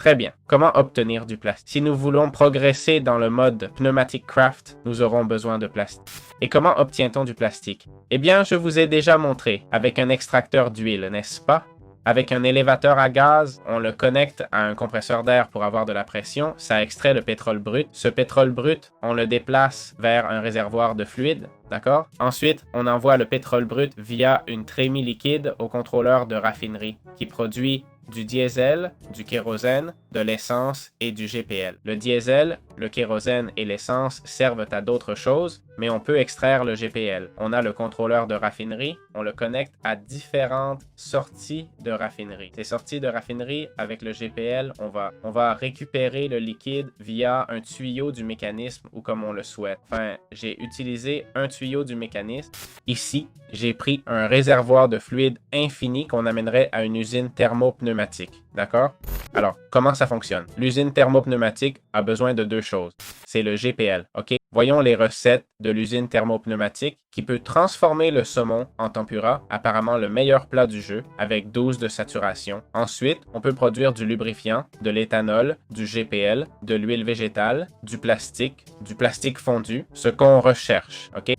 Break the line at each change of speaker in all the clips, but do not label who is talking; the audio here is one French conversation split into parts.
Très bien. Comment obtenir du plastique? Si nous voulons progresser dans le mode Pneumatic Craft, nous aurons besoin de plastique. Et comment obtient-on du plastique? Eh bien, je vous ai déjà montré avec un extracteur d'huile, n'est-ce pas? Avec un élévateur à gaz, on le connecte à un compresseur d'air pour avoir de la pression. Ça extrait le pétrole brut. Ce pétrole brut, on le déplace vers un réservoir de fluide. D'accord? Ensuite, on envoie le pétrole brut via une trémie liquide au contrôleur de raffinerie qui produit du diesel, du kérosène, de l'essence et du GPL. Le diesel, le kérosène et l'essence servent à d'autres choses, mais on peut extraire le GPL. On a le contrôleur de raffinerie, on le connecte à différentes sorties de raffinerie. Ces sorties de raffinerie, avec le GPL, on va récupérer le liquide via un tuyau du mécanisme ou comme on le souhaite. Enfin, j'ai utilisé un tuyau du mécanisme. Ici, j'ai pris un réservoir de fluide infini qu'on amènerait à une usine thermopneumatique. D'accord? Alors, comment ça fonctionne? L'usine thermopneumatique a besoin de deux choses. C'est le GPL, OK? Voyons les recettes de l'usine thermopneumatique qui peut transformer le saumon en tempura, apparemment le meilleur plat du jeu, avec 12 de saturation. Ensuite, on peut produire du lubrifiant, de l'éthanol, du GPL, de l'huile végétale, du plastique fondu, ce qu'on recherche, OK?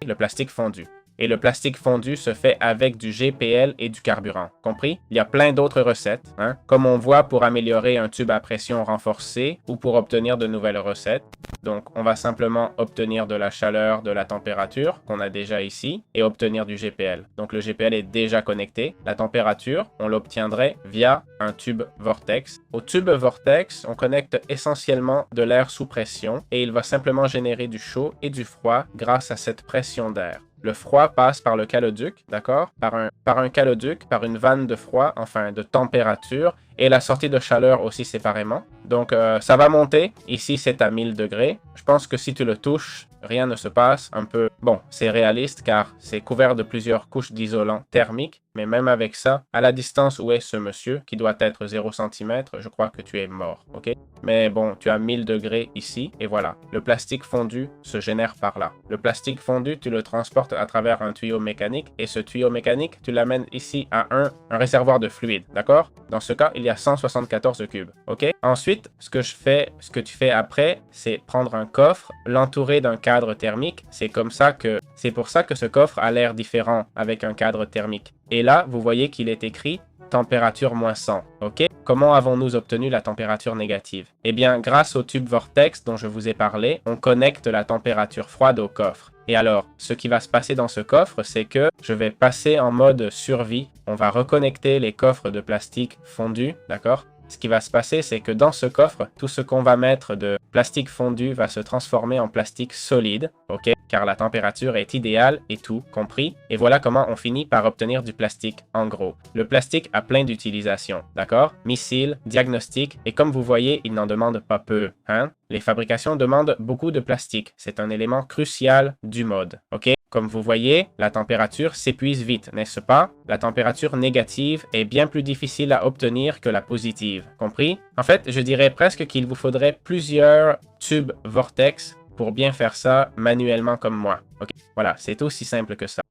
Le plastique fondu. Et le plastique fondu se fait avec du GPL et du carburant. Compris? Il y a plein d'autres recettes, hein, comme on voit pour améliorer un tube à pression renforcé ou pour obtenir de nouvelles recettes. Donc, on va simplement obtenir de la chaleur, de la température qu'on a déjà ici et obtenir du GPL. Donc, le GPL est déjà connecté. La température, on l'obtiendrait via un tube vortex. Au tube vortex, on connecte essentiellement de l'air sous pression et il va simplement générer du chaud et du froid grâce à cette pression d'air. Le froid passe par le caloduc, d'accord? Par un caloduc, par une vanne de froid, enfin de température, et la sortie de chaleur aussi séparément. Donc, ça va monter. Ici, c'est à 1000 degrés. Je pense que si tu le touches, rien ne se passe. Un peu, bon, c'est réaliste car c'est couvert de plusieurs couches d'isolant thermique. Mais même avec ça, à la distance où est ce monsieur, qui doit être 0 cm, je crois que tu es mort, ok? Mais bon, tu as 1000 degrés ici, et voilà. Le plastique fondu se génère par là. Le plastique fondu, tu le transportes à travers un tuyau mécanique, et ce tuyau mécanique, tu l'amènes ici à un réservoir de fluide, d'accord? Dans ce cas, il y a 174 cubes, ok? Ensuite, ce que tu fais après, c'est prendre un coffre, l'entourer d'un cadre thermique. C'est pour ça que ce coffre a l'air différent avec un cadre thermique. Et là, vous voyez qu'il est écrit température moins 100, ok? Comment avons-nous obtenu la température négative? Eh bien, grâce au tube vortex dont je vous ai parlé, on connecte la température froide au coffre. Et alors, ce qui va se passer dans ce coffre, c'est que je vais passer en mode survie. On va reconnecter les coffres de plastique fondu, d'accord? Ce qui va se passer, c'est que dans ce coffre, tout ce qu'on va mettre de plastique fondu va se transformer en plastique solide, ok? Car la température est idéale et tout, compris? Et voilà comment on finit par obtenir du plastique, en gros. Le plastique a plein d'utilisations, d'accord? Missiles, diagnostic, et comme vous voyez, il n'en demande pas peu, hein? Les fabrications demandent beaucoup de plastique. C'est un élément crucial du mode, ok? Comme vous voyez, la température s'épuise vite, n'est-ce pas? La température négative est bien plus difficile à obtenir que la positive, compris? En fait, je dirais presque qu'il vous faudrait plusieurs tubes vortex pour bien faire ça manuellement comme moi. Ok, voilà, c'est aussi simple que ça.